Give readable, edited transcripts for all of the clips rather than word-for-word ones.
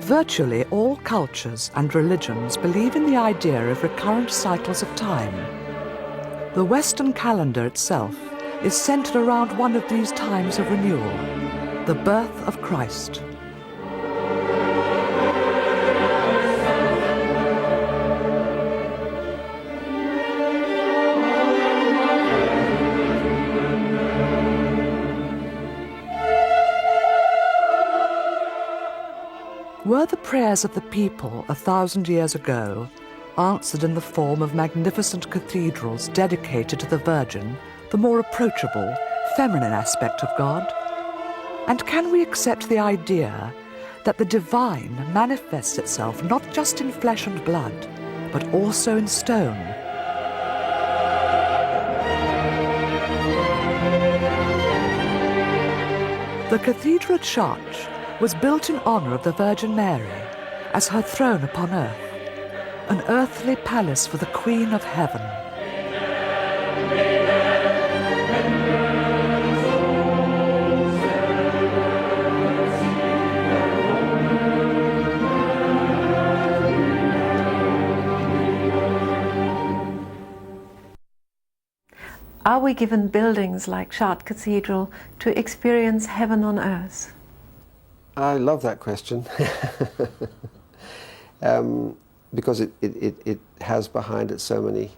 Virtually all cultures and religions believe in the idea of recurrent cycles of time. The Western calendar itself is centered around one of these times of renewal, the birth of Christ. Were the prayers of the people 1,000 years ago answered in the form of magnificent cathedrals dedicated to the Virgin, the more approachable, feminine aspect of God? And can we accept the idea that the divine manifests itself not just in flesh and blood, but also in stone? The cathedral at Chartres was built in honour of the Virgin Mary as her throne upon earth, an earthly palace for the Queen of Heaven. Are we given buildings like Chartres Cathedral to experience heaven on earth? I love that question because it has behind it so many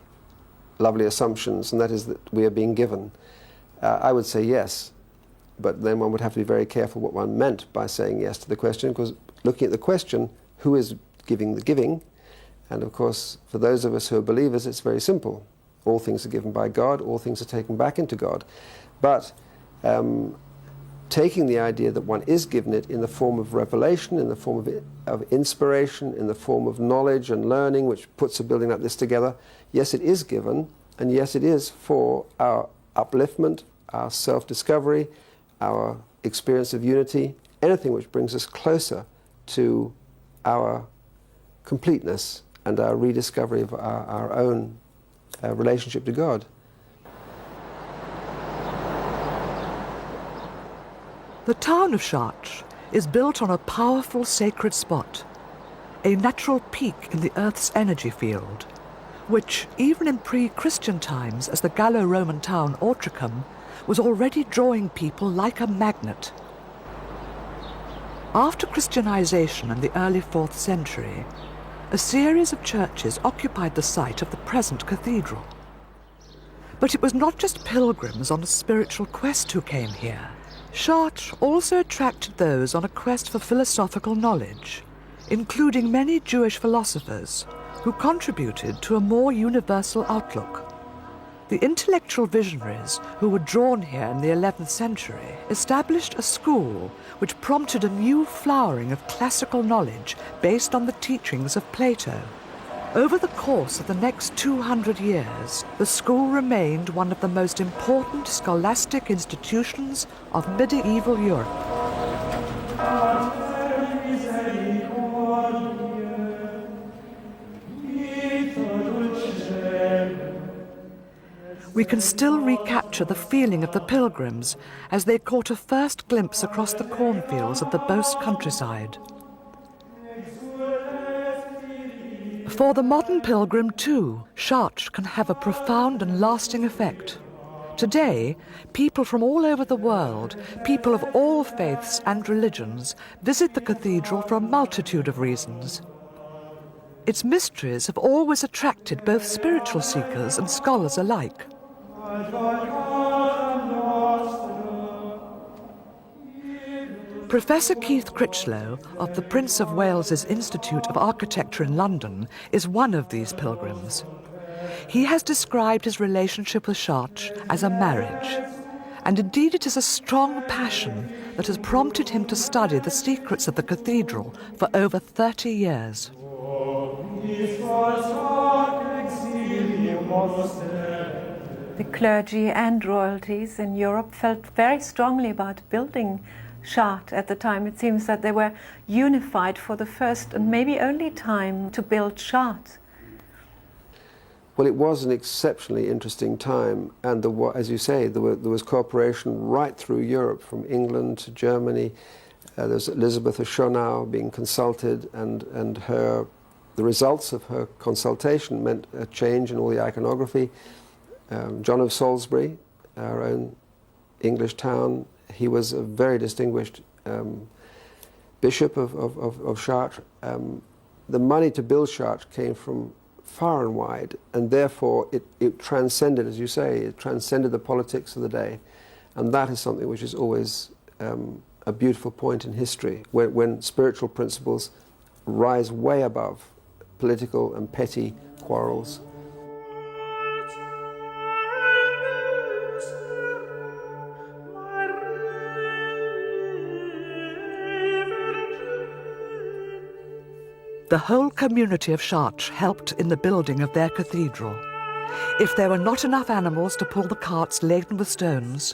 lovely assumptions, and that is that we are being given. I would say yes, but then one would have to be very careful what one meant by saying yes to the question, because looking at the question, who is giving the giving? And of course, for those of us who are believers, it's very simple. All things are given by God, all things are taken back into God. But taking the idea that one is given it in the form of revelation, in the form of inspiration, in the form of knowledge and learning, which puts a building like this together, yes, it is given, and yes, it is for our upliftment, our self-discovery, our experience of unity, anything which brings us closer to our completeness and our rediscovery of our own relationship to God. The town of Chartres is built on a powerful sacred spot, a natural peak in the Earth's energy field, which, even in pre-Christian times as the Gallo-Roman town Autricum, was already drawing people like a magnet. After Christianization in the early 4th century, a series of churches occupied the site of the present cathedral. But it was not just pilgrims on a spiritual quest who came here. Chartres also attracted those on a quest for philosophical knowledge, including many Jewish philosophers who contributed to a more universal outlook. The intellectual visionaries who were drawn here in the 11th century established a school which prompted a new flowering of classical knowledge based on the teachings of Plato. Over the course of the next 200 years, the school remained one of the most important scholastic institutions of medieval Europe. We can still recapture the feeling of the pilgrims as they caught a first glimpse across the cornfields of the Beauce countryside. For the modern pilgrim, too, Chartres can have a profound and lasting effect. Today, people from all over the world, people of all faiths and religions, visit the cathedral for a multitude of reasons. Its mysteries have always attracted both spiritual seekers and scholars alike. Professor Keith Critchlow of the Prince of Wales's Institute of Architecture in London is one of these pilgrims. He has described his relationship with Chartres as a marriage, and indeed it is a strong passion that has prompted him to study the secrets of the cathedral for over 30 years. The clergy and royalties in Europe felt very strongly about building Chartres at the time. It seems that they were unified for the first and maybe only time to build Chartres. Well, it was an exceptionally interesting time, and as you say, there was cooperation right through Europe, from England to Germany, There's Elizabeth of Schonau being consulted, and the results of her consultation meant a change in all the iconography. John of Salisbury, our own English town, he was a very distinguished bishop of Chartres. The money to build Chartres came from far and wide, and therefore it transcended, as you say, it transcended the politics of the day. And that is something which is always a beautiful point in history, when spiritual principles rise way above political and petty quarrels. The whole community of Chartres helped in the building of their cathedral. If there were not enough animals to pull the carts laden with stones,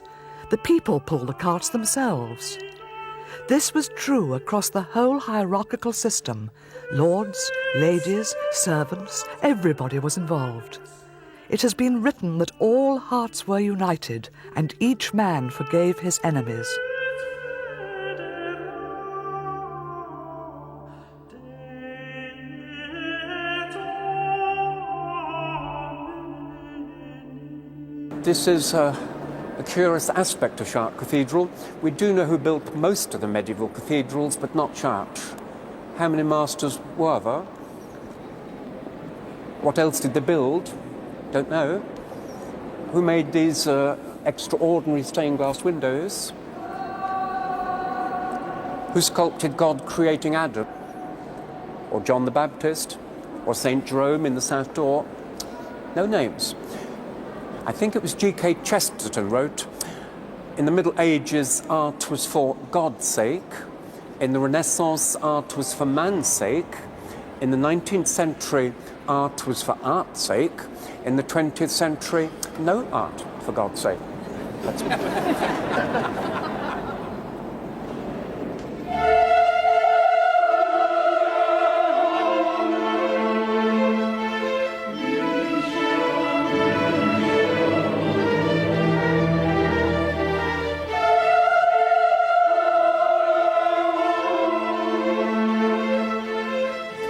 the people pulled the carts themselves. This was true across the whole hierarchical system. Lords, ladies, servants, everybody was involved. It has been written that all hearts were united and each man forgave his enemies. This is a curious aspect of Chartres Cathedral. We do know who built most of the medieval cathedrals, but not Chartres. How many masters were there? What else did they build? Don't know. Who made these extraordinary stained glass windows? Who sculpted God creating Adam? Or John the Baptist? Or St. Jerome in the South Door? No names. I think it was G.K. Chesterton wrote, in the Middle Ages, art was for God's sake. In the Renaissance, art was for man's sake. In the 19th century, art was for art's sake. In the 20th century, no art for God's sake.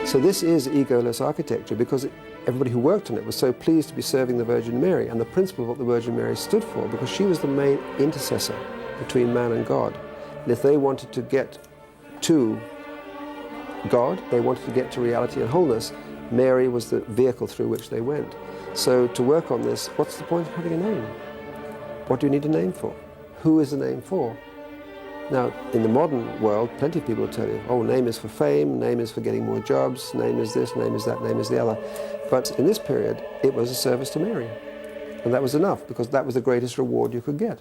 So this is egoless architecture because everybody who worked on it was so pleased to be serving the Virgin Mary, and the principle of what the Virgin Mary stood for, because she was the main intercessor between man and God. And if they wanted to get to God, they wanted to get to reality and wholeness, Mary was the vehicle through which they went. So to work on this, what's the point of having a name? What do you need a name for? Who is the name for? Now, in the modern world, plenty of people will tell you, oh, name is for fame, name is for getting more jobs, name is this, name is that, name is the other. But in this period, it was a service to Mary. And that was enough, because that was the greatest reward you could get.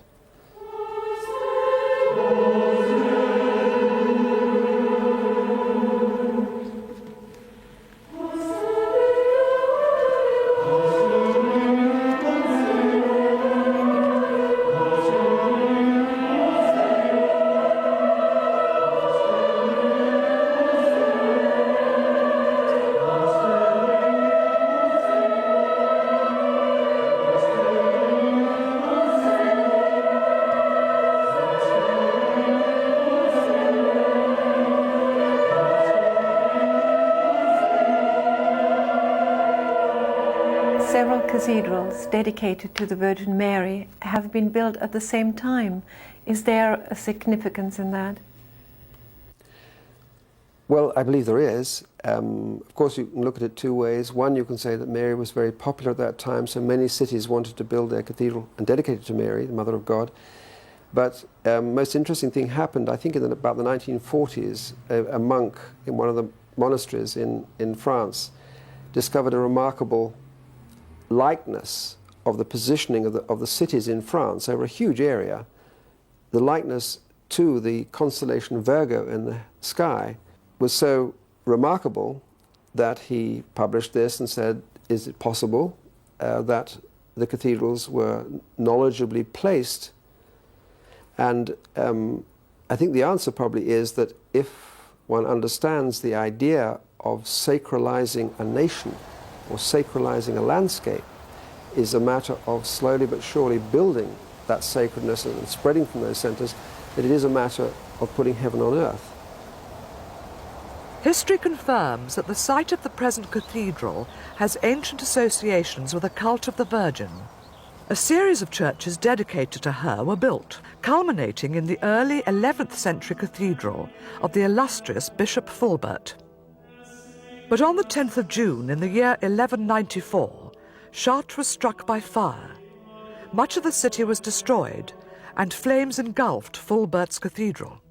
Several cathedrals dedicated to the Virgin Mary have been built at the same time. Is there a significance in that? Well, I believe there is. Of course, you can look at it two ways. One, you can say that Mary was very popular at that time, so many cities wanted to build their cathedral and dedicate it to Mary, the Mother of God. But most interesting thing happened, I think, in about the 1940s. A monk in one of the monasteries in France discovered a remarkable likeness of the positioning of the cities in France over a huge area. The likeness to the constellation Virgo in the sky was so remarkable that he published this and said, is it possible that the cathedrals were knowledgeably placed? And I think the answer probably is that if one understands the idea of sacralizing a nation or sacralizing a landscape is a matter of slowly but surely building that sacredness and spreading from those centres, that it is a matter of putting heaven on earth. History confirms that the site of the present cathedral has ancient associations with a cult of the Virgin. A series of churches dedicated to her were built, culminating in the early 11th century cathedral of the illustrious Bishop Fulbert. But on the 10th of June in the year 1194, Chartres was struck by fire. Much of the city was destroyed, and flames engulfed Fulbert's cathedral.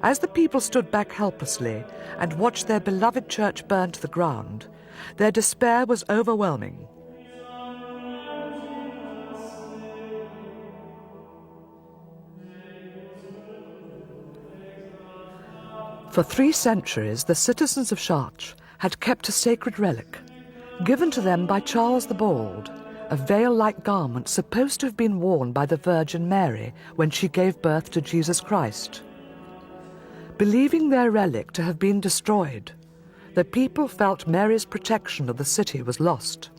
As the people stood back helplessly and watched their beloved church burn to the ground, their despair was overwhelming. For 3 centuries, the citizens of Chartres had kept a sacred relic, given to them by Charles the Bald, a veil-like garment supposed to have been worn by the Virgin Mary when she gave birth to Jesus Christ. Believing their relic to have been destroyed, the people felt Mary's protection of the city was lost.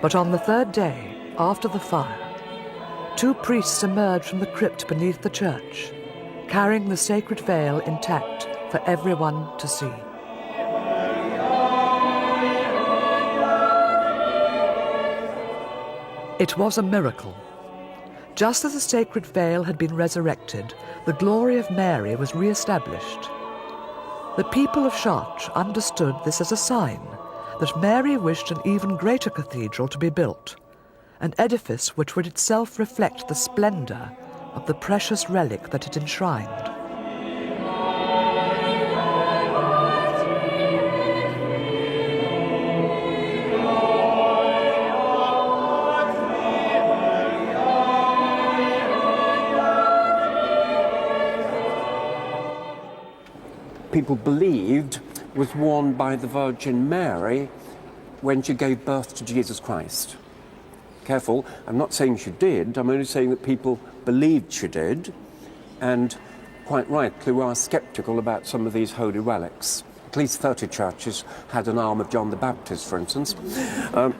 But on the 3rd day, after the fire, 2 priests emerged from the crypt beneath the church, carrying the sacred veil intact for everyone to see. It was a miracle. Just as the sacred veil had been resurrected, the glory of Mary was re-established. The people of Chartres understood this as a sign that Mary wished an even greater cathedral to be built, an edifice which would itself reflect the splendour of the precious relic that it enshrined. People believed was worn by the Virgin Mary when she gave birth to Jesus Christ. Careful, I'm not saying she did, I'm only saying that people believed she did, and quite rightly we are sceptical about some of these holy relics. At least 30 churches had an arm of John the Baptist, for instance. But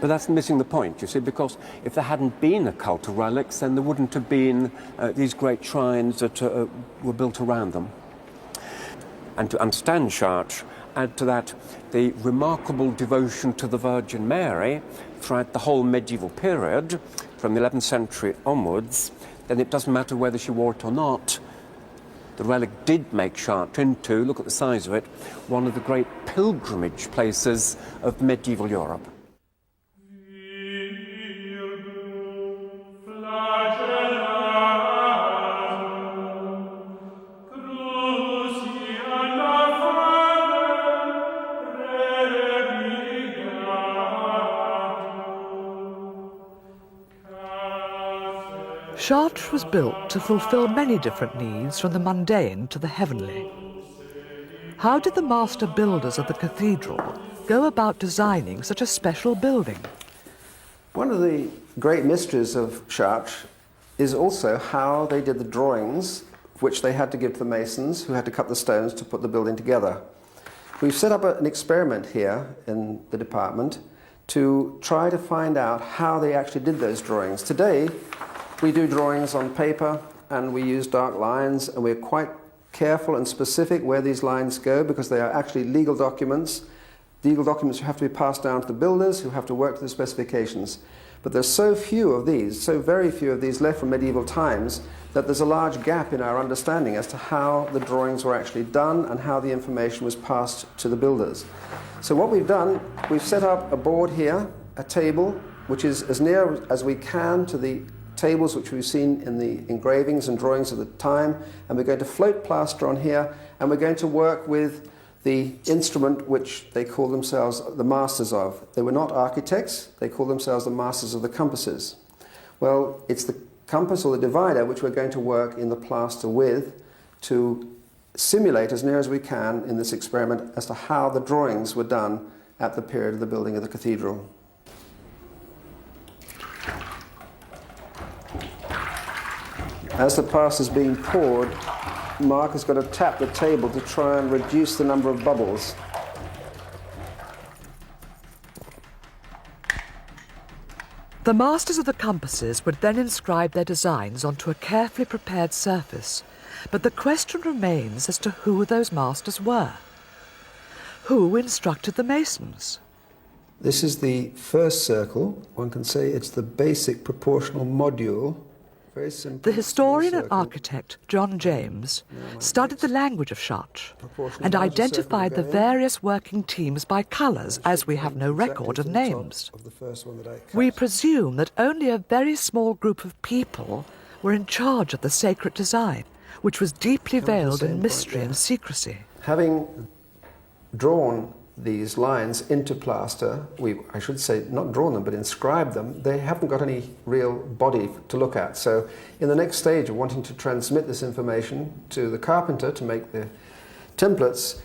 that's missing the point, you see, because if there hadn't been a cult of relics, then there wouldn't have been these great shrines that were built around them. And to understand Chartres, add to that the remarkable devotion to the Virgin Mary throughout the whole medieval period, from the 11th century onwards, then it doesn't matter whether she wore it or not. The relic did make Chartres into, look at the size of it, one of the great pilgrimage places of medieval Europe. Chartres was built to fulfill many different needs, from the mundane to the heavenly. How did the master builders of the cathedral go about designing such a special building? One of the great mysteries of Chartres is also how they did the drawings which they had to give to the masons who had to cut the stones to put the building together. We've set up an experiment here in the department to try to find out how they actually did those drawings. Today, we do drawings on paper and we use dark lines, and we're quite careful and specific where these lines go because they are actually legal documents. Legal documents have to be passed down to the builders who have to work to the specifications. But there's so few of these, so very few of these left from medieval times, that there's a large gap in our understanding as to how the drawings were actually done and how the information was passed to the builders. So what we've done, we've set up a board here, a table, which is as near as we can to the tables which we've seen in the engravings and drawings of the time, and we're going to float plaster on here, and we're going to work with the instrument which they call themselves the masters of. They were not architects, they call themselves the masters of the compasses. Well, it's the compass or the divider which we're going to work in the plaster with to simulate as near as we can in this experiment as to how the drawings were done at the period of the building of the cathedral. As the plaster is being poured, Mark has got to tap the table to try and reduce the number of bubbles. The masters of the compasses would then inscribe their designs onto a carefully prepared surface, but the question remains as to who those masters were. Who instructed the masons? This is the first circle. One can say it's the basic proportional module. Very simple. The historian and circle. architect John James studied the language of Chartres and identified the various working teams by colours, as we have no record of names. We presume that only a very small group of people were in charge of the sacred design, which was deeply veiled in mystery and secrecy. Having drawn these lines into plaster, I should say not drawn them but inscribed them, they haven't got any real body to look at. So in the next stage of wanting to transmit this information to the carpenter to make the templates,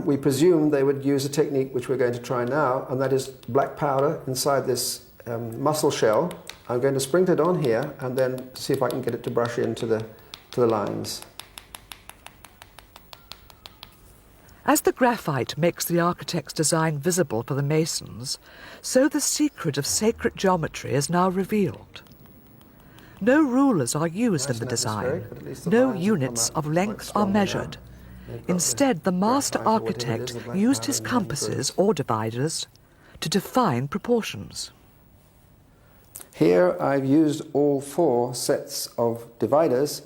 we presume they would use a technique which we're going to try now, and that is black powder inside this mussel shell. I'm going to sprinkle it on here and then see if I can get it to brush into the lines. As the graphite makes the architect's design visible for the masons, so the secret of sacred geometry is now revealed. No rulers are used in the design, no units of length are measured. Instead, the master architect used his compasses or dividers to define proportions. Here I've used all 4 sets of dividers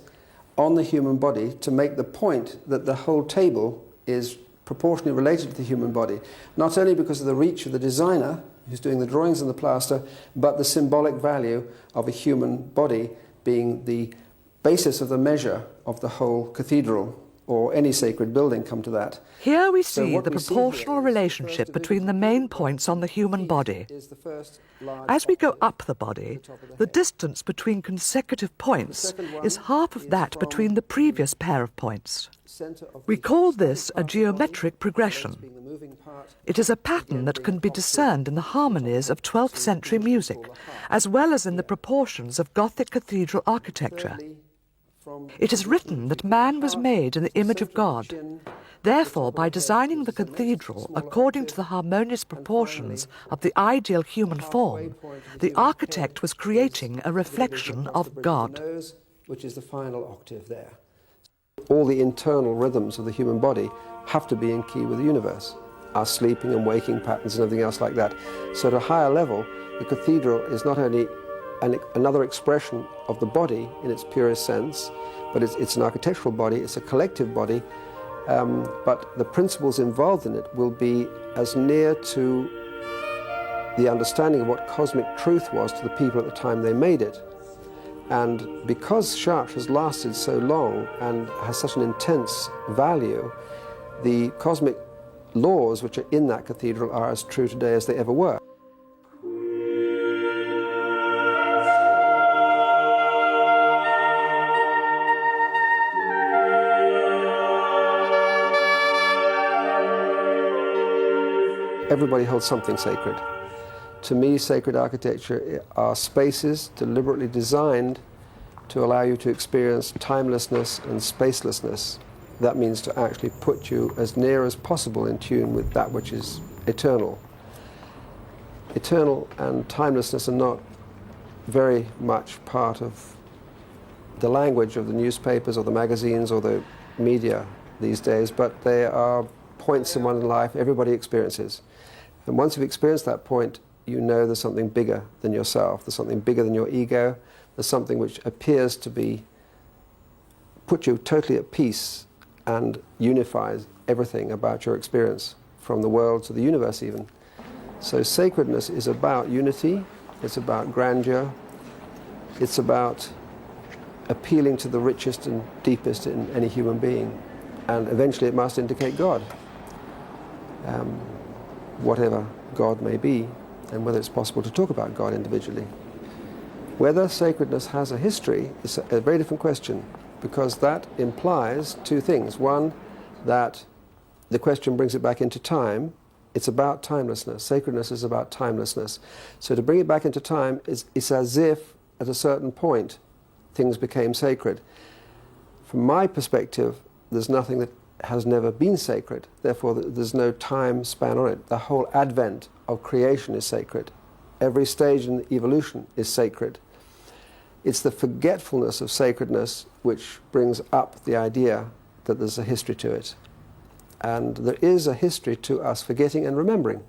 on the human body to make the point that the whole table is proportionally related to the human body, not only because of the reach of the designer who's doing the drawings in the plaster, but the symbolic value of a human body being the basis of the measure of the whole cathedral or any sacred building, come to that. Here we see the proportional relationship between the main points on the human body. As we go up the body, the distance between consecutive points is half of that between the previous pair of points. We call this a geometric progression. It is a pattern that can be discerned in the harmonies of 12th century music, as well as in the proportions of Gothic cathedral architecture. It is written that man was made in the image of God. Therefore, by designing the cathedral according to the harmonious proportions of the ideal human form, the architect was creating a reflection of God. Which is the final octave there. All the internal rhythms of the human body have to be in key with the universe. Our sleeping and waking patterns and everything else like that. So at a higher level, the cathedral is not only another expression of the body in its purest sense, but it's an architectural body, it's a collective body, but the principles involved in it will be as near to the understanding of what cosmic truth was to the people at the time they made it. And because Chartres has lasted so long and has such an intense value, the cosmic laws which are in that cathedral are as true today as they ever were. Everybody holds something sacred. To me, sacred architecture are spaces deliberately designed to allow you to experience timelessness and spacelessness. That means to actually put you as near as possible in tune with that which is eternal. Eternal and timelessness are not very much part of the language of the newspapers or the magazines or the media these days, but they are points in one's life everybody experiences. And once you've experienced that point, you know there's something bigger than yourself, there's something bigger than your ego, there's something which appears to be, put you totally at peace and unifies everything about your experience, from the world to the universe even. So sacredness is about unity, it's about grandeur, it's about appealing to the richest and deepest in any human being, and eventually it must indicate God, whatever God may be, and whether it's possible to talk about God individually. Whether sacredness has a history is a very different question, because that implies 2 things. One, that the question brings it back into time. It's about timelessness. Sacredness is about timelessness. So to bring it back into time is as if, at a certain point, things became sacred. From my perspective, there's nothing that has never been sacred. Therefore, there's no time span on it. The whole advent of creation is sacred. Every stage in evolution is sacred. It's the forgetfulness of sacredness which brings up the idea that there's a history to it. And there is a history to us forgetting and remembering.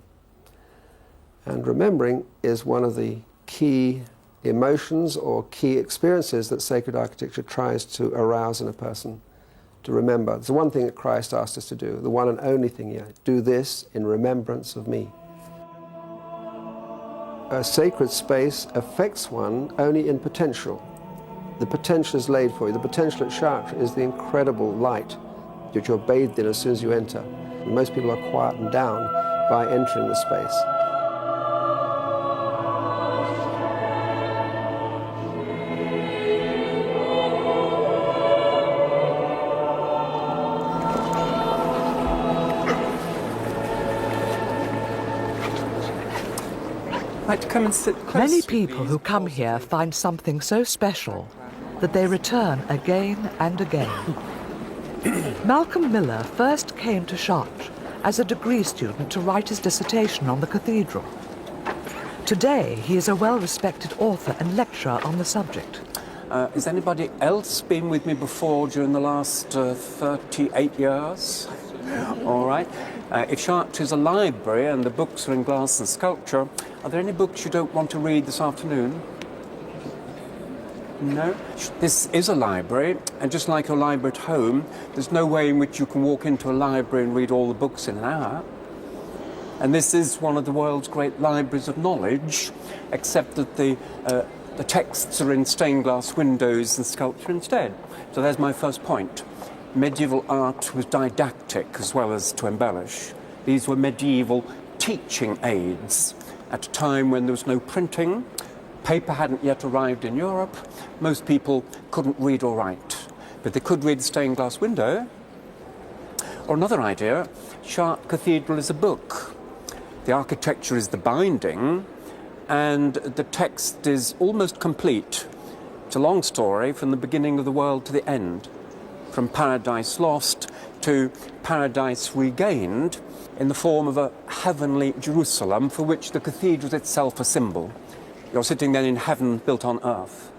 And remembering is one of the key emotions or key experiences that sacred architecture tries to arouse in a person, to remember. It's the one thing that Christ asked us to do, the one and only thing here. Do this in remembrance of me. A sacred space affects one only in potential. The potential is laid for you. The potential at Chartres is the incredible light that you're bathed in as soon as you enter. And most people are quietened down by entering the space. Like to come and sit close. Many people who come here find something so special that they return again and again. Malcolm Miller first came to Chartres as a degree student to write his dissertation on the cathedral. Today, he is a well-respected author and lecturer on the subject. Has anybody else been with me before during the last 38 years? All right. If Chartres is a library and the books are in glass and sculpture, are there any books you don't want to read this afternoon? No? This is a library, and just like your library at home, there's no way in which you can walk into a library and read all the books in an hour. And this is one of the world's great libraries of knowledge, except that the texts are in stained glass windows and sculpture instead. So there's my first point. Medieval art was didactic as well as to embellish. These were medieval teaching aids at a time when there was no printing, paper hadn't yet arrived in Europe, most people couldn't read or write, but they could read the stained glass window. Or another idea, Chartres Cathedral is a book. The architecture is the binding, and the text is almost complete. It's a long story from the beginning of the world to the end, from Paradise Lost to Paradise Regained, in the form of a heavenly Jerusalem for which the cathedral is itself a symbol. You're sitting then in heaven built on earth.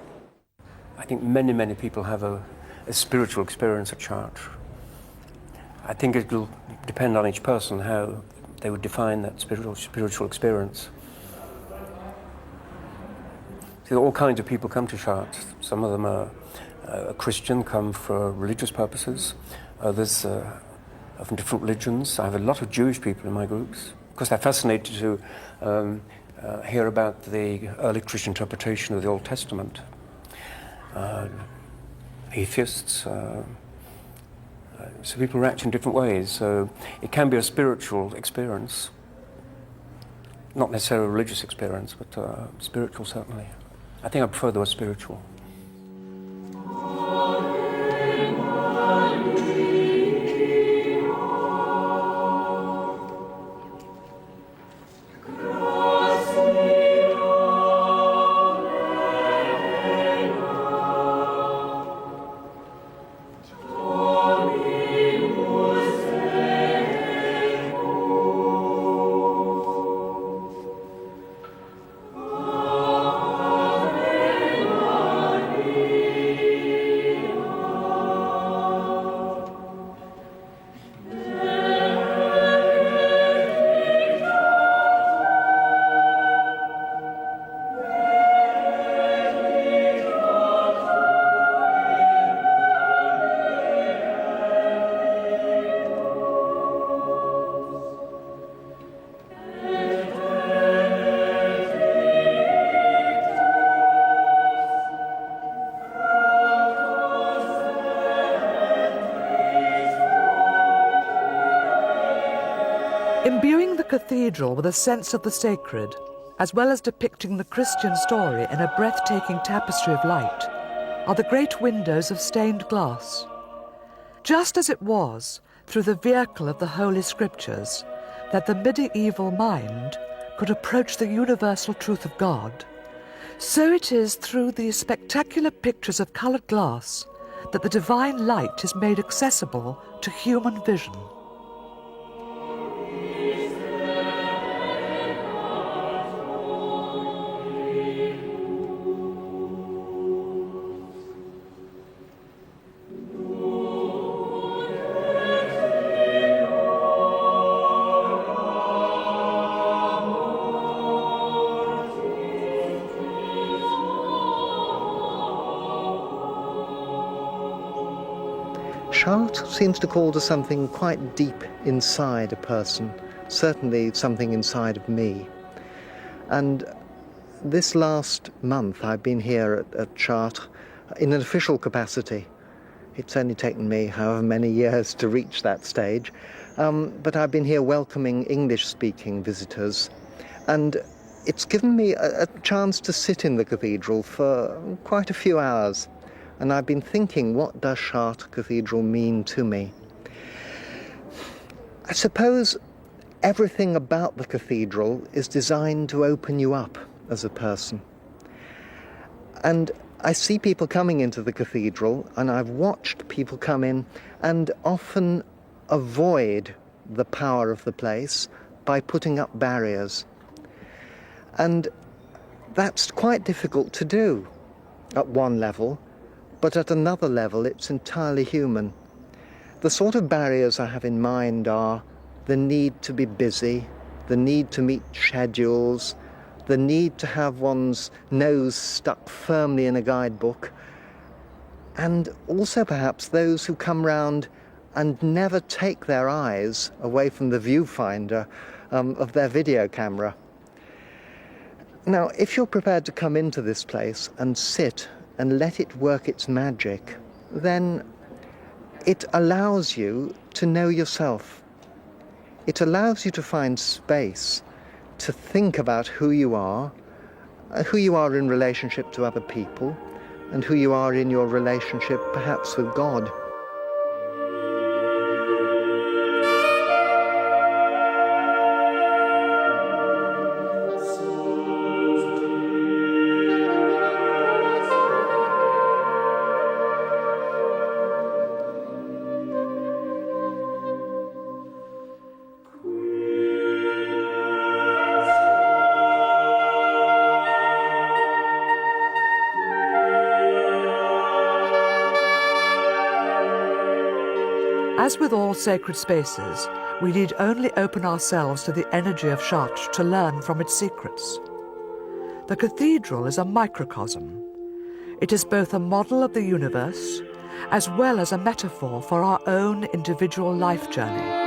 I think many, many people have a spiritual experience at Chartres. I think it will depend on each person how they would define that spiritual experience. See, all kinds of people come to Chartres. Some of them are Christian, come for religious purposes. Others are from different religions. I have a lot of Jewish people in my groups because they're fascinated to hear about the early Christian interpretation of the Old Testament. Atheists, so people react in different ways. So it can be a spiritual experience, not necessarily a religious experience, but spiritual certainly. I think I prefer the word spiritual. Imbuing the cathedral with a sense of the sacred, as well as depicting the Christian story in a breathtaking tapestry of light, are the great windows of stained glass. Just as it was, through the vehicle of the Holy Scriptures, that the medieval mind could approach the universal truth of God, so it is through these spectacular pictures of coloured glass that the divine light is made accessible to human vision. Chartres seems to call to something quite deep inside a person, certainly something inside of me. And this last month I've been here at Chartres in an official capacity. It's only taken me however many years to reach that stage, but I've been here welcoming English-speaking visitors, and it's given me a chance to sit in the cathedral for quite a few hours, and I've been thinking, what does Chartres Cathedral mean to me? I suppose everything about the cathedral is designed to open you up as a person. And I see people coming into the cathedral, and I've watched people come in and often avoid the power of the place by putting up barriers. And that's quite difficult to do at one level, but at another level it's entirely human. The sort of barriers I have in mind are the need to be busy, the need to meet schedules, the need to have one's nose stuck firmly in a guidebook, and also perhaps those who come round and never take their eyes away from the viewfinder of their video camera. Now, if you're prepared to come into this place and sit and let it work its magic, then it allows you to know yourself. It allows you to find space to think about who you are in relationship to other people, and who you are in your relationship perhaps with God. As with all sacred spaces, we need only open ourselves to the energy of Chartres to learn from its secrets. The cathedral is a microcosm. It is both a model of the universe as well as a metaphor for our own individual life journey.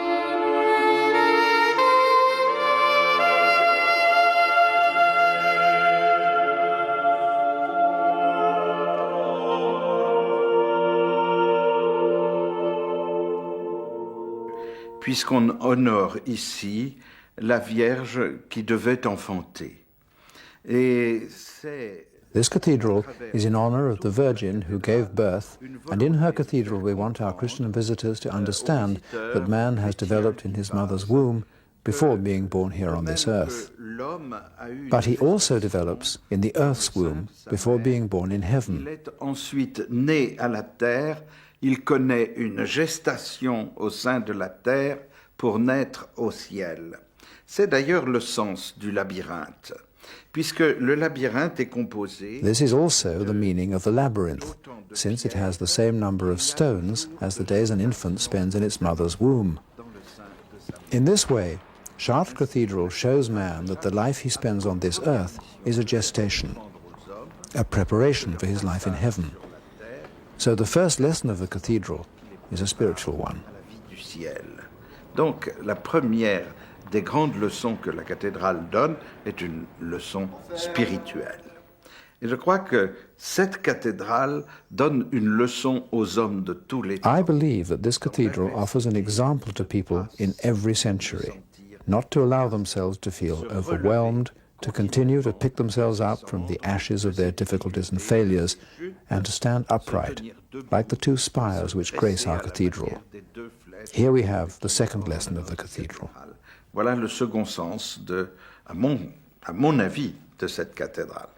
Puisqu'on honore ici la Vierge qui devait enfanter. This cathedral is in honor of the Virgin who gave birth, and in her cathedral we want our Christian visitors to understand that man has developed in his mother's womb before being born here on this earth. But he also develops in the earth's womb before being born in heaven. Il est ensuite né à la terre. Il connaît une gestation au sein de la terre pour naître au ciel. C'est d'ailleurs le sens du labyrinthe, puisque le labyrinthe est composé... This is also the meaning of the labyrinth, since it has the same number of stones as the days an infant spends in its mother's womb. In this way, Chartres Cathedral shows man that the life he spends on this earth is a gestation, a preparation for his life in heaven. So the first lesson of the cathedral is a spiritual one. Donc la première des grandes leçons que la cathédrale donne est une leçon spirituelle. Et je crois que cette cathédrale donne une leçon aux hommes de tous les temps. I believe that this cathedral offers an example to people in every century, not to allow themselves to feel overwhelmed, to continue to pick themselves up from the ashes of their difficulties and failures, and to stand upright, like the two spires which grace our cathedral. Here we have the second lesson of the cathedral. Voilà le second sens, à mon avis, de cette cathédrale.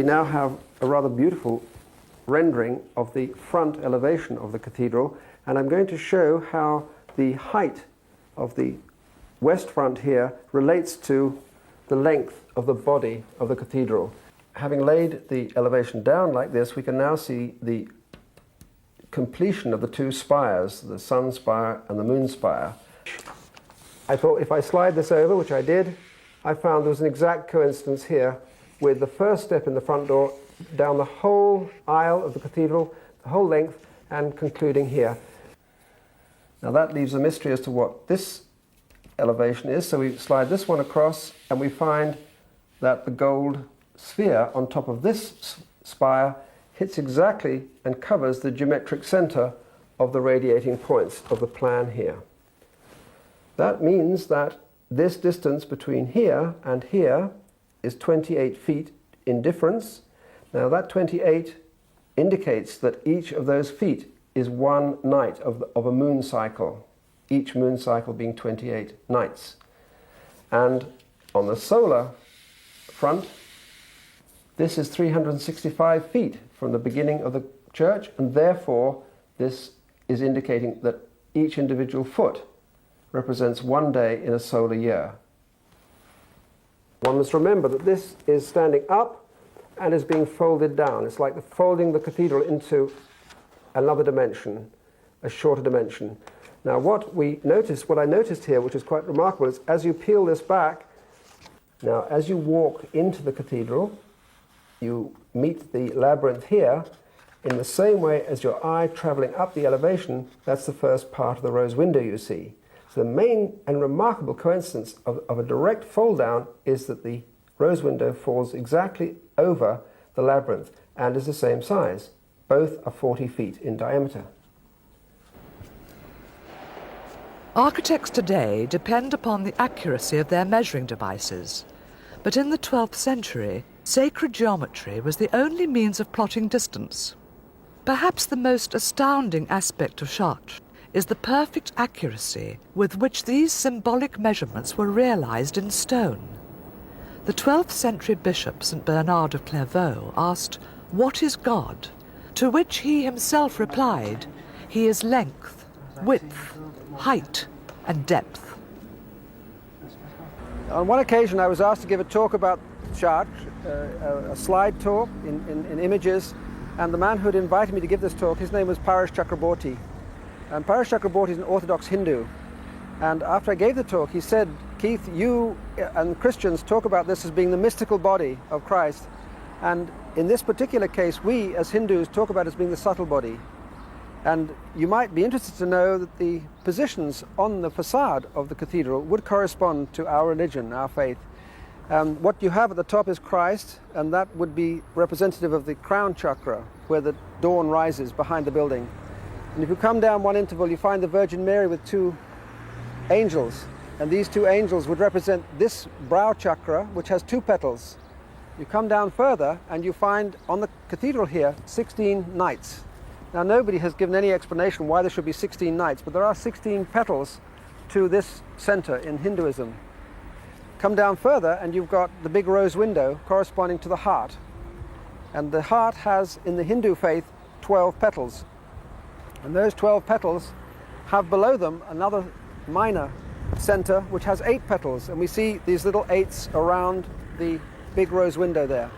now have a rather beautiful rendering of the front elevation of the cathedral, and I'm going to show how the height of the west front here relates to the length of the body of the cathedral. Having laid the elevation down like this, we can now see the completion of the two spires, the sun spire and the moon spire. I thought if I slide this over, which I did, I found there was an exact coincidence here with the first step in the front door down the whole aisle of the cathedral, the whole length, and concluding here. Now that leaves a mystery as to what this elevation is, so we slide this one across and we find that the gold sphere on top of this spire hits exactly and covers the geometric center of the radiating points of the plan here. That means that this distance between here and here is 28 feet in difference. Now that 28 indicates that each of those feet is one night of a moon cycle, each moon cycle being 28 nights. And on the solar front, this is 365 feet from the beginning of the church, and therefore this is indicating that each individual foot represents one day in a solar year. One must remember that this is standing up and is being folded down. It's like folding the cathedral into another dimension, a shorter dimension. Now what I noticed here, which is quite remarkable, is as you peel this back, now as you walk into the cathedral, you meet the labyrinth here in the same way as your eye traveling up the elevation. That's the first part of the rose window you see. So the main and remarkable coincidence of a direct fold down is that the rose window falls exactly over the labyrinth and is the same size. Both are 40 feet in diameter. Architects today depend upon the accuracy of their measuring devices, but in the 12th century, sacred geometry was the only means of plotting distance. Perhaps the most astounding aspect of Chartres is the perfect accuracy with which these symbolic measurements were realized in stone. The 12th century bishop St. Bernard of Clairvaux asked, "What is God?" To which he himself replied, "He is length, width, height, and depth." On one occasion I was asked to give a talk about Chartres, a slide talk in images, and the man who had invited me to give this talk, his name was Paresh Chakraborty. And Paresh Chakraborty is an Orthodox Hindu. And after I gave the talk, he said, "Keith, you and Christians talk about this as being the mystical body of Christ. And in this particular case, we as Hindus talk about it as being the subtle body." And you might be interested to know that the positions on the facade of the cathedral would correspond to our religion, our faith. What you have at the top is Christ, and that would be representative of the crown chakra, where the dawn rises behind the building. And if you come down one interval, you find the Virgin Mary with two angels, and these two angels would represent this brow chakra, which has two petals. You come down further and you find on the cathedral here 16 knights. Now nobody has given any explanation why there should be 16 knights, but there are 16 petals to this center in Hinduism. Come down further and you've got the big rose window corresponding to the heart. And the heart has, in the Hindu faith, 12 petals. And those 12 petals have below them another minor center which has 8 petals. And we see these little 8s around the big rose window there.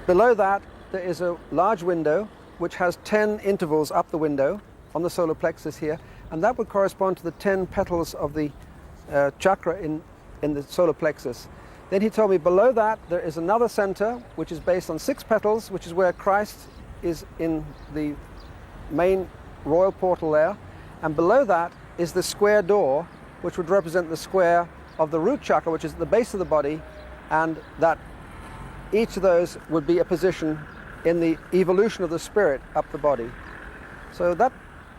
Below that there is a large window which has 10 intervals up the window on the solar plexus here, and that would correspond to the 10 petals of the chakra in the solar plexus. Then he told me below that there is another center which is based on 6 petals, which is where Christ is in the main royal portal there, and below that is the square door which would represent the square of the root chakra, which is at the base of the body, and that each of those would be a position in the evolution of the spirit up the body. So that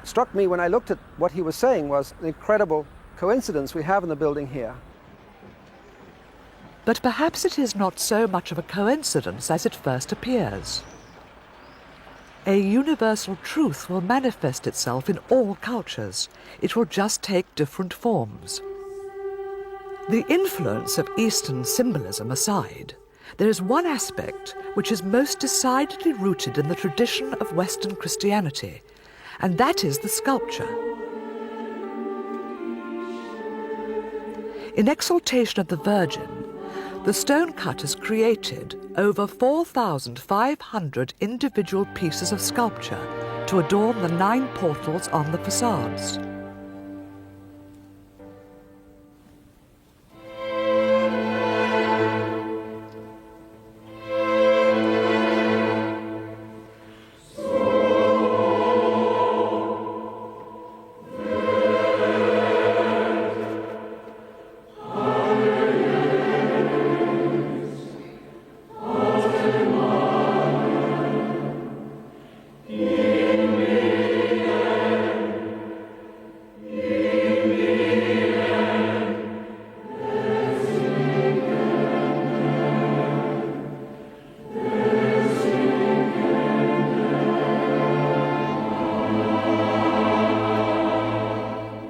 struck me when I looked at what he was saying, was an incredible coincidence we have in the building here. But perhaps it is not so much of a coincidence as it first appears. A universal truth will manifest itself in all cultures. It will just take different forms. The influence of Eastern symbolism aside, there is one aspect which is most decidedly rooted in the tradition of Western Christianity, and that is the sculpture. In exaltation of the Virgin, the stonecutters created over 4,500 individual pieces of sculpture to adorn the 9 portals on the facades.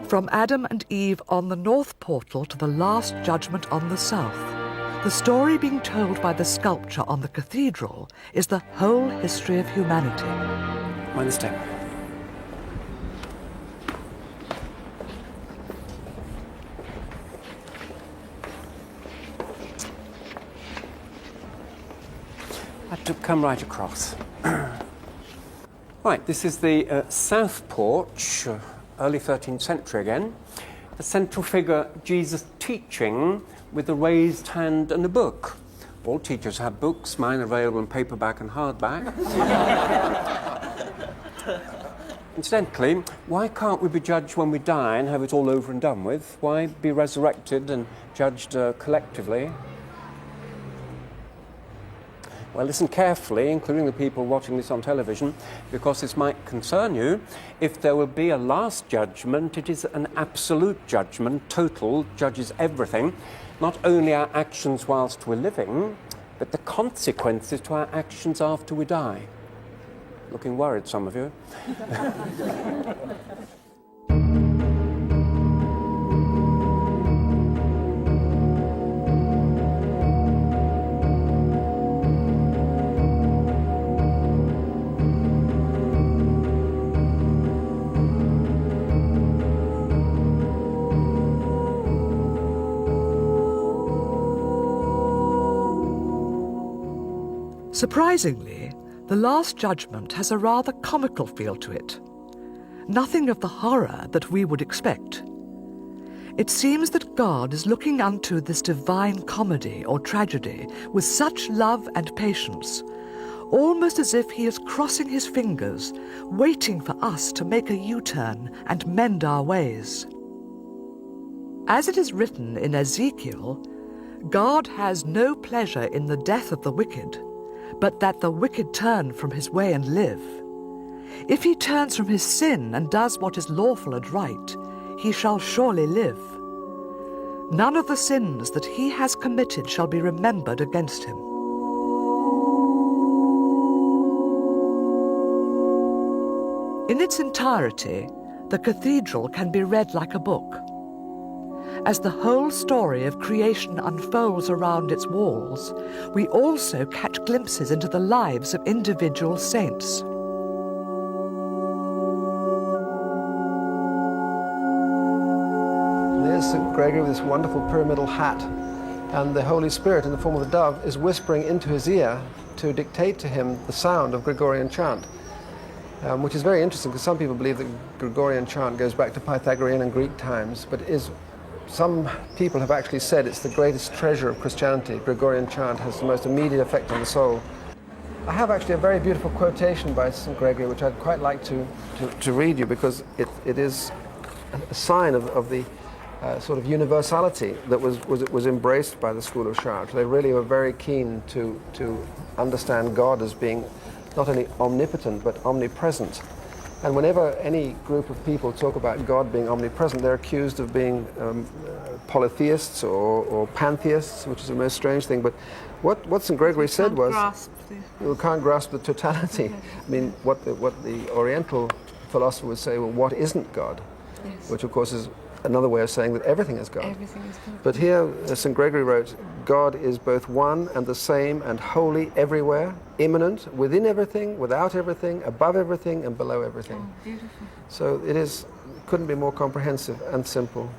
From Adam and Eve on the north portal to the last judgment on the south, the story being told by the sculpture on the cathedral is the whole history of humanity. Mind the step. I had to come right across. Right, this is the south porch. Early 13th century again. The central figure, Jesus teaching with a raised hand and a book. All teachers have books, mine are available in paperback and hardback. Incidentally, why can't we be judged when we die and have it all over and done with? Why be resurrected and judged collectively? Well, listen carefully, including the people watching this on television, because this might concern you. If there will be a last judgment, it is an absolute judgment, total, judges everything, not only our actions whilst we're living, but the consequences to our actions after we die. Looking worried, some of you. Surprisingly, the Last Judgment has a rather comical feel to it. Nothing of the horror that we would expect. It seems that God is looking unto this divine comedy or tragedy with such love and patience, almost as if he is crossing his fingers, waiting for us to make a U-turn and mend our ways. As it is written in Ezekiel, God has no pleasure in the death of the wicked, but that the wicked turn from his way and live. If he turns from his sin and does what is lawful and right, he shall surely live. None of the sins that he has committed shall be remembered against him. In its entirety, the cathedral can be read like a book. As the whole story of creation unfolds around its walls, we also catch glimpses into the lives of individual saints. There's St. Gregory with this wonderful pyramidal hat, and the Holy Spirit in the form of a dove is whispering into his ear to dictate to him the sound of Gregorian chant, which is very interesting because some people believe that Gregorian chant goes back to Pythagorean and Greek times, but some people have actually said it's the greatest treasure of Christianity. Gregorian chant has the most immediate effect on the soul. I have actually a very beautiful quotation by St. Gregory, which I'd quite like to read you, because it is a sign of the sort of universality that was embraced by the school of Chartres. They really were very keen to understand God as being not only omnipotent but omnipresent. And whenever any group of people talk about God being omnipresent, they're accused of being polytheists or pantheists, which is the most strange thing. But what St. Gregory said was, you can't grasp the totality. I mean, what the Oriental philosopher would say, well, what isn't God? Yes. Which, of course, is another way of saying that everything is God. Everything is God. But here, St. Gregory wrote, God is both one and the same and holy everywhere, immanent, within everything, without everything, above everything, and below everything. Oh, beautiful. So couldn't be more comprehensive and simple.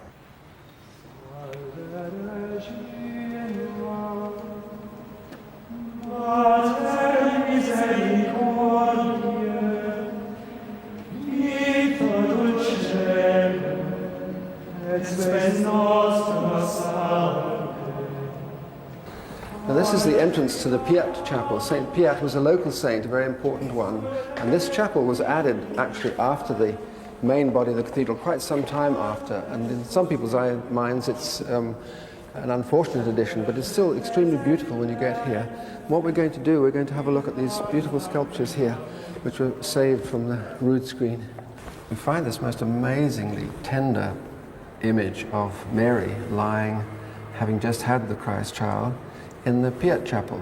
Now this is the entrance to the Piat Chapel. St. Piat was a local saint, a very important one, and this chapel was added actually after the main body of the cathedral, quite some time after, and in some people's minds it's an unfortunate addition, but it's still extremely beautiful when you get here. What we're going to do, we're going to have a look at these beautiful sculptures here, which were saved from the rood screen. We find this most amazingly tender image of Mary lying, having just had the Christ child, in the Piat Chapel.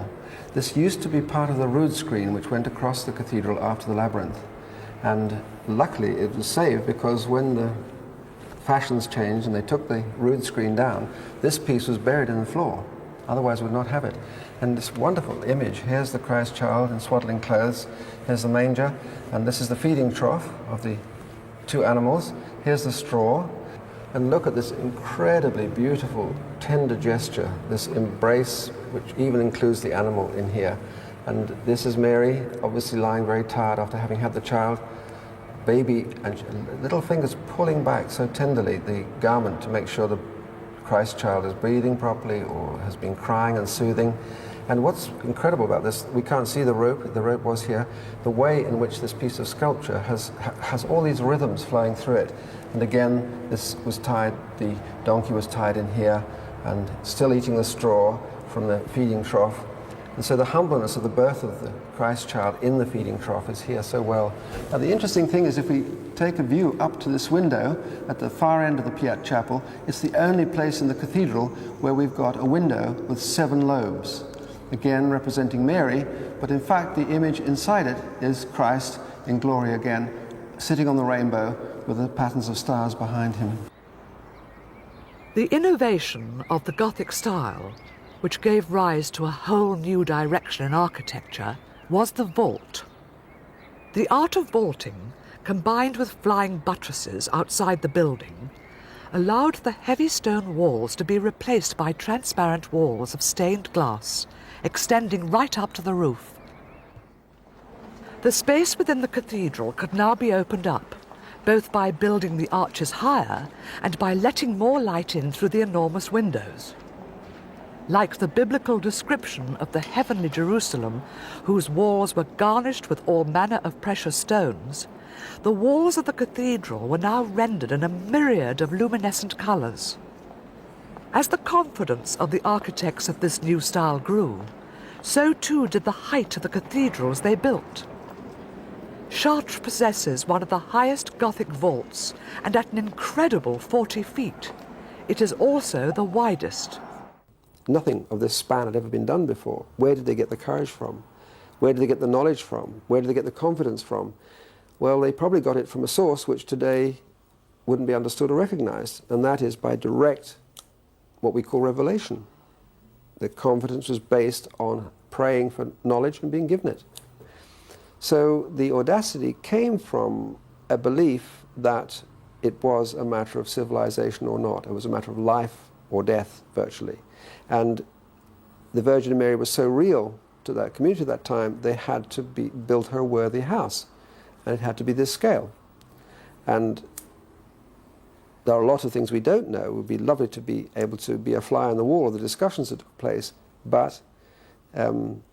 This used to be part of the rood screen which went across the cathedral after the labyrinth. And luckily it was saved, because when the fashions changed and they took the rood screen down, this piece was buried in the floor. Otherwise we'd not have it. And this wonderful image, here's the Christ child in swaddling clothes, here's the manger, and this is the feeding trough of the two animals. Here's the straw. And look at this incredibly beautiful, tender gesture, this embrace, which even includes the animal in here. And this is Mary, obviously lying very tired after having had the child. Baby, and little fingers pulling back so tenderly the garment to make sure the Christ child is breathing properly or has been crying and soothing. And what's incredible about this, we can't see the rope was here. The way in which this piece of sculpture has all these rhythms flowing through it. And again, this was tied, the donkey was tied in here and still eating the straw from the feeding trough. And so the humbleness of the birth of the Christ child in the feeding trough is here so well. Now the interesting thing is, if we take a view up to this window at the far end of the Piat Chapel, it's the only place in the cathedral where we've got a window with 7 lobes. Again representing Mary, but in fact the image inside it is Christ in glory again, sitting on the rainbow with the patterns of stars behind him. The innovation of the Gothic style, which gave rise to a whole new direction in architecture, was the vault. The art of vaulting, combined with flying buttresses outside the building, allowed the heavy stone walls to be replaced by transparent walls of stained glass, extending right up to the roof. The space within the cathedral could now be opened up, both by building the arches higher and by letting more light in through the enormous windows. Like the biblical description of the heavenly Jerusalem, whose walls were garnished with all manner of precious stones, the walls of the cathedral were now rendered in a myriad of luminescent colours. As the confidence of the architects of this new style grew, so too did the height of the cathedrals they built. Chartres possesses one of the highest Gothic vaults, and at an incredible 40 feet. It is also the widest. Nothing of this span had ever been done before. Where did they get the courage from? Where did they get the knowledge from? Where did they get the confidence from? Well, they probably got it from a source which today wouldn't be understood or recognized, and that is by direct, what we call revelation. The confidence was based on praying for knowledge and being given it. So the audacity came from a belief that it was a matter of civilization or not. It was a matter of life or death, virtually. And the Virgin Mary was so real to that community at that time, they had to build her a worthy house. And it had to be this scale. And there are a lot of things we don't know. It would be lovely to be able to be a fly on the wall of the discussions that took place, but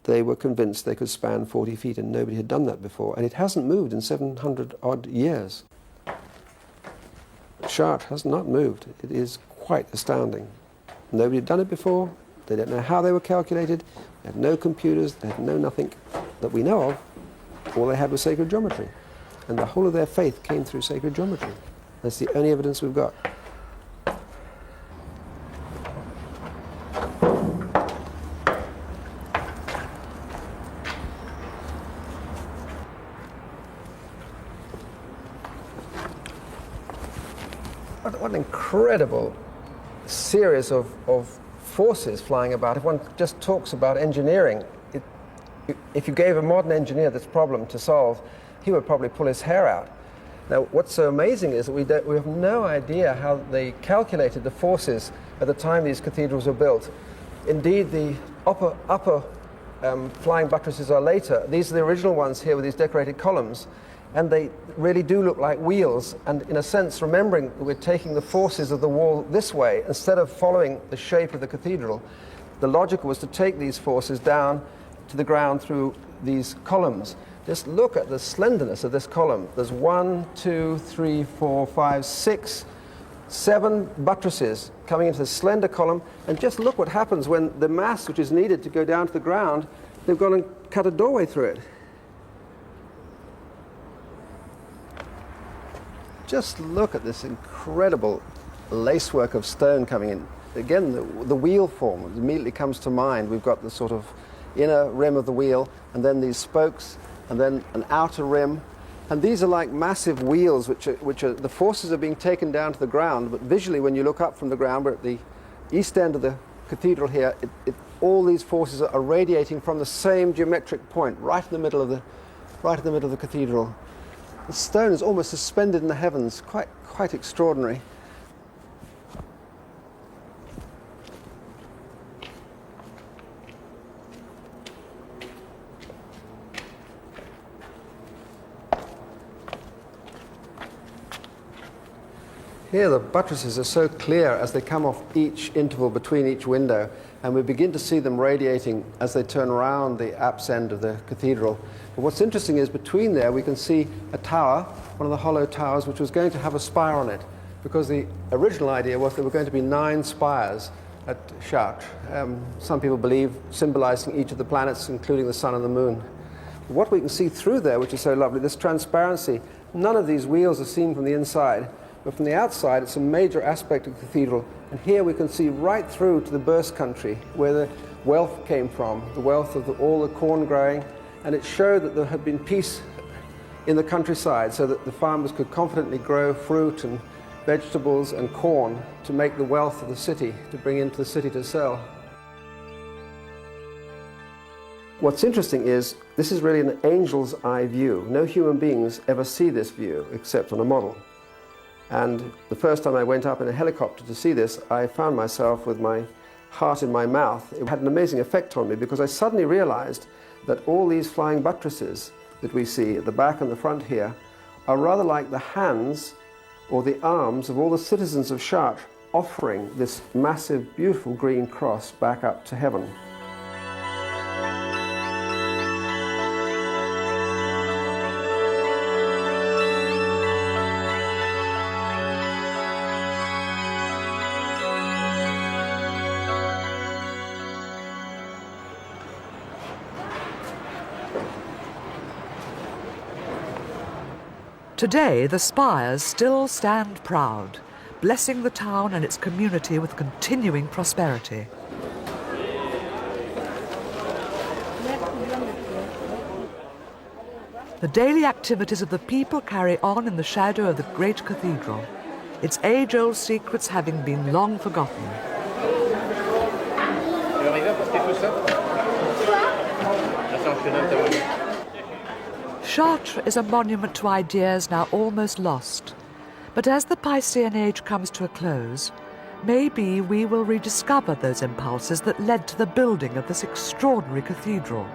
they were convinced they could span 40 feet, and nobody had done that before. And it hasn't moved in 700-odd years. Chartres has not moved. It is quite astounding. Nobody had done it before. They don't know how they were calculated. They had no computers. They had no nothing that we know of. All they had was sacred geometry. And the whole of their faith came through sacred geometry. That's the only evidence we've got. what an incredible series of forces flying about. If one just talks about engineering, if you gave a modern engineer this problem to solve, he would probably pull his hair out. Now, what's so amazing is that we have no idea how they calculated the forces at the time these cathedrals were built. Indeed, the upper flying buttresses are later. These are the original ones here with these decorated columns, and they really do look like wheels. And in a sense, remembering that we're taking the forces of the wall this way, instead of following the shape of the cathedral, the logic was to take these forces down to the ground through these columns. Just look at the slenderness of this column. There's 1, 2, 3, 4, 5, 6, 7 buttresses coming into the slender column, and just look what happens when the mass which is needed to go down to the ground, they've gone and cut a doorway through it. Just look at this incredible lacework of stone coming in. Again, the wheel form immediately comes to mind. We've got the sort of inner rim of the wheel, and then these spokes, and then an outer rim. And these are like massive wheels, which are the forces are being taken down to the ground. But visually, when you look up from the ground, we're at the east end of the cathedral here, all these forces are radiating from the same geometric point, right in the middle of the cathedral. The stone is almost suspended in the heavens, quite extraordinary. Here the buttresses are so clear as they come off each interval between each window, and we begin to see them radiating as they turn around the apse end of the cathedral. But what's interesting is between there we can see a tower, one of the hollow towers, which was going to have a spire on it, because the original idea was there were going to be 9 spires at Chartres. Some people believe symbolizing each of the planets, including the sun and the moon. But what we can see through there, which is so lovely, this transparency, none of these wheels are seen from the inside. But from the outside, it's a major aspect of the cathedral. And here we can see right through to the Burse country, where the wealth came from, the wealth of all the corn growing. And it showed that there had been peace in the countryside, so that the farmers could confidently grow fruit and vegetables and corn to make the wealth of the city, to bring into the city to sell. What's interesting is, this is really an angel's eye view. No human beings ever see this view, except on a model. And the first time I went up in a helicopter to see this, I found myself with my heart in my mouth. It had an amazing effect on me, because I suddenly realized that all these flying buttresses that we see at the back and the front here are rather like the hands or the arms of all the citizens of Chartres offering this massive, beautiful green cross back up to heaven. Today, the spires still stand proud, blessing the town and its community with continuing prosperity. The daily activities of the people carry on in the shadow of the great cathedral, its age-old secrets having been long forgotten. Chartres is a monument to ideas now almost lost, but as the Piscean age comes to a close, maybe we will rediscover those impulses that led to the building of this extraordinary cathedral.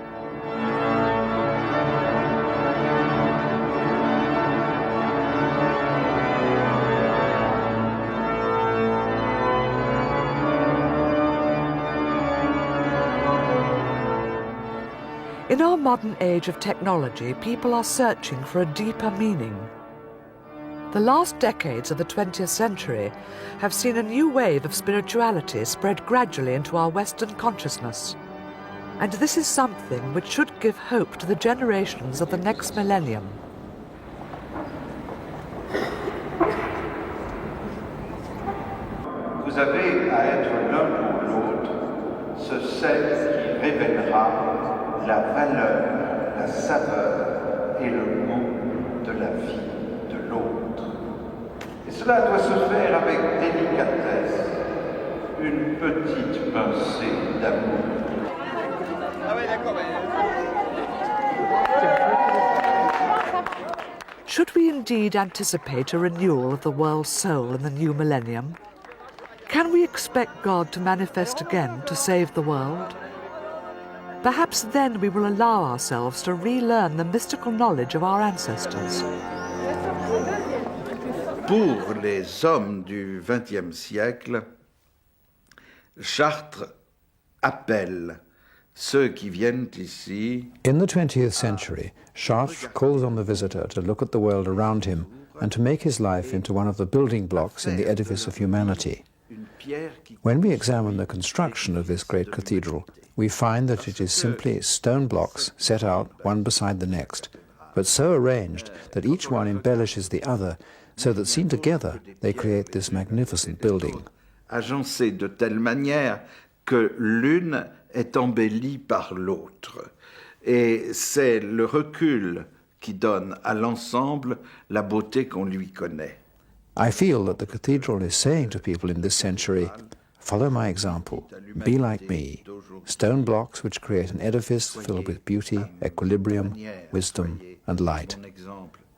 In our modern age of technology, people are searching for a deeper meaning. The last decades of the 20th century have seen a new wave of spirituality spread gradually into our Western consciousness. And this is something which should give hope to the generations of the next millennium. Vous avez à être l'un pour l'autre ce sel qui révélera la valeur, la saveur et le goût de la vie de l'autre. Et Cela doit se faire avec délicatesse, une petite pincée d'amour. Should we indeed anticipate a renewal of the world's soul in the new millennium? Can we expect God to manifest again to save the world? Perhaps then we will allow ourselves to relearn the mystical knowledge of our ancestors. Pour les hommes du XXe siècle, Chartres appelle ceux qui viennent ici. In the 20th century, Chartres calls on the visitor to look at the world around him and to make his life into one of the building blocks in the edifice of humanity. When we examine the construction of this great cathedral, we find that it is simply stone blocks set out one beside the next, but so arranged that each one embellishes the other, so that seen together they create this magnificent building. Agencés de telle manière que l'une est embellie par l'autre. Et c'est le recul qui donne à l'ensemble la beauté qu'on lui connaît. I feel that the cathedral is saying to people in this century, follow my example, be like me, stone blocks which create an edifice filled with beauty, equilibrium, wisdom and light.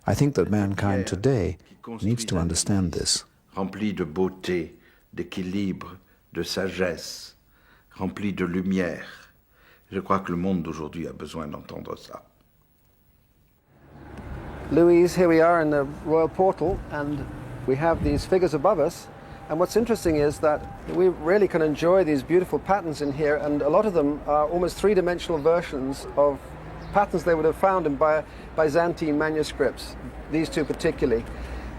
I think that mankind today needs to understand this. Rempli de beauté, d'équilibre, de sagesse, rempli de lumière. Je crois que le monde d'aujourd'hui a besoin d'entendre ça. Louise, here we are in the royal portal, and we have these figures above us. And what's interesting is that we really can enjoy these beautiful patterns in here, and a lot of them are almost three-dimensional versions of patterns they would have found in Byzantine manuscripts, these two particularly.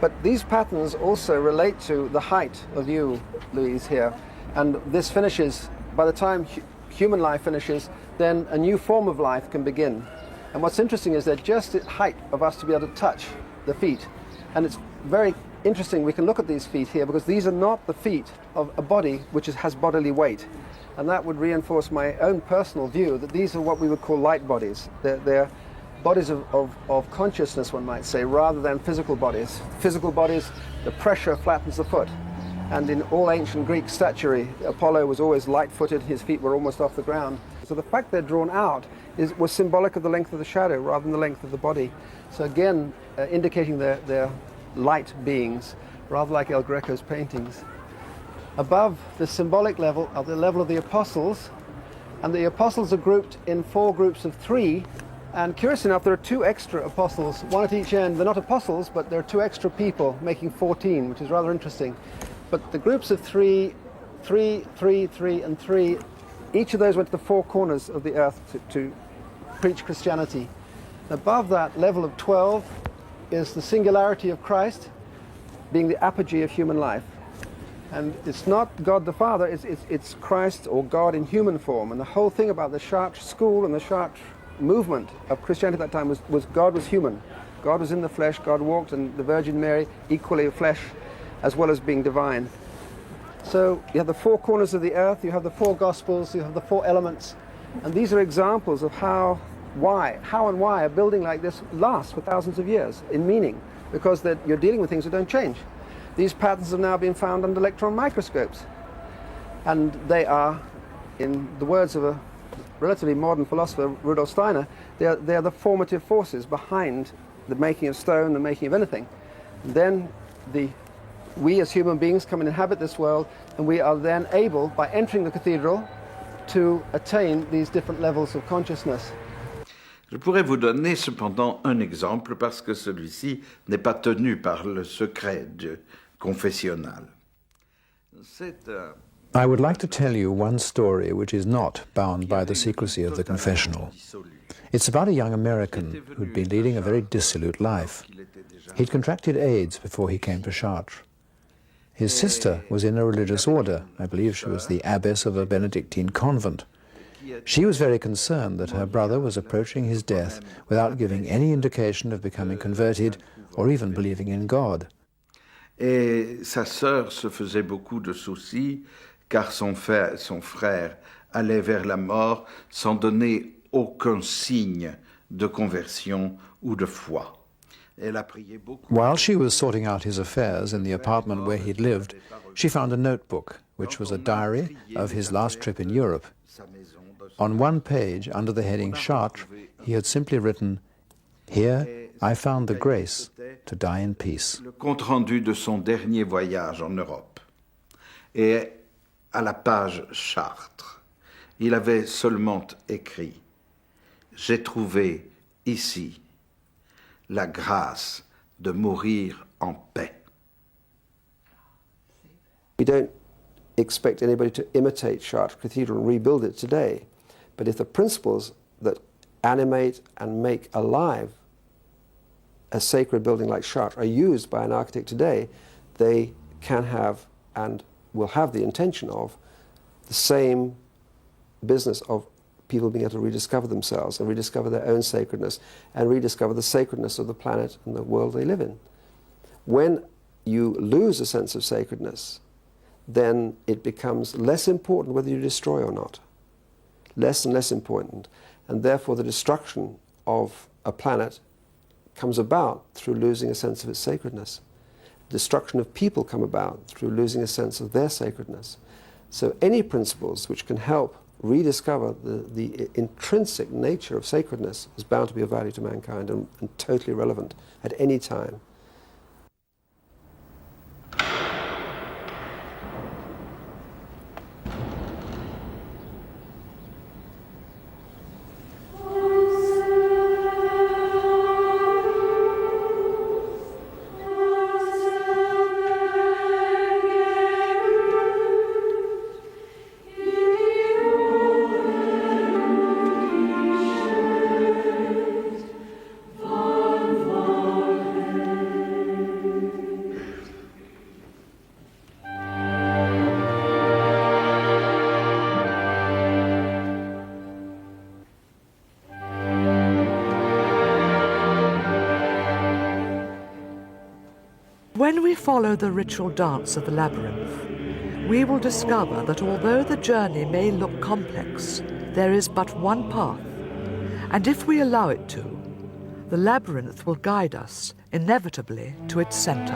But these patterns also relate to the height of you, Louise, here. And this finishes, by the time human life finishes, then a new form of life can begin. And what's interesting is they're just the height of us to be able to touch the feet. And it's very interesting, we can look at these feet here, because these are not the feet of a body which has bodily weight. And that would reinforce my own personal view that these are what we would call light bodies. They're bodies of consciousness, one might say, rather than physical bodies. Physical bodies, the pressure flattens the foot. And in all ancient Greek statuary, Apollo was always light-footed, his feet were almost off the ground. So the fact they're drawn out was symbolic of the length of the shadow rather than the length of the body. So again, indicating they're light beings, rather like El Greco's paintings. Above the symbolic level are the level of the apostles, and the apostles are grouped in 4 groups of 3. And curious enough, there are 2 extra apostles, one at each end. They're not apostles, but there are 2 extra people, making 14, which is rather interesting. But the groups of 3, 3, 3, 3, and 3, each of those went to the 4 corners of the earth to preach Christianity. Above that level of 12 is the singularity of Christ, being the apogee of human life. And it's not God the Father, it's Christ or God in human form. And the whole thing about the Chartres school and the Chartres movement of Christianity at that time was God was human. God was in the flesh, God walked, and the Virgin Mary equally flesh as well as being divine. So you have the 4 corners of the earth, you have the 4 Gospels, you have the 4 elements, and these are examples of how and why a building like this lasts for thousands of years in meaning, because you're dealing with things that don't change. These patterns have now been found under electron microscopes, and they are, in the words of a relatively modern philosopher, Rudolf Steiner, they're the formative forces behind the making of stone, the making of anything. And then we as human beings come and inhabit this world, and we are then able, by entering the cathedral, to attain these different levels of consciousness. Je pourrais vous donner cependant un exemple parce que celui-ci n'est pas tenu par le secret confessionnal. I would like to tell you one story which is not bound by the secrecy of the confessional. It's about a young American who'd been leading a very dissolute life. He'd contracted AIDS before he came to Chartres. His sister was in a religious order. I believe she was the abbess of a Benedictine convent. She was very concerned that her brother was approaching his death without giving any indication of becoming converted or even believing in God. Et sa sœur se faisait beaucoup de soucis car son frère allait vers la mort sans donner aucun signe de conversion ou de foi. Elle a prié beaucoup. While she was sorting out his affairs in the apartment where he'd lived, she found a notebook, which was a diary of his last trip in Europe. On one page, under the heading Chartres, he had simply written, "Here I found the grace to die in peace." Le compte rendu de son dernier voyage en Europe. Et à la page Chartres, il avait seulement écrit « J'ai trouvé ici la grâce de mourir en paix ». We don't expect anybody to imitate Chartres Cathedral and rebuild it today, but if the principles that animate and make alive a sacred building like Chartres are used by an architect today, they can have and will have the intention of the same business of people being able to rediscover themselves and rediscover their own sacredness and rediscover the sacredness of the planet and the world they live in. When you lose a sense of sacredness, then it becomes less important whether you destroy or not. Less and less important. And therefore the destruction of a planet comes about through losing a sense of its sacredness. Destruction of people come about through losing a sense of their sacredness. So any principles which can help rediscover the intrinsic nature of sacredness is bound to be of value to mankind and totally relevant at any time. When we follow the ritual dance of the labyrinth, we will discover that although the journey may look complex, there is but one path, and if we allow it to, the labyrinth will guide us inevitably to its center.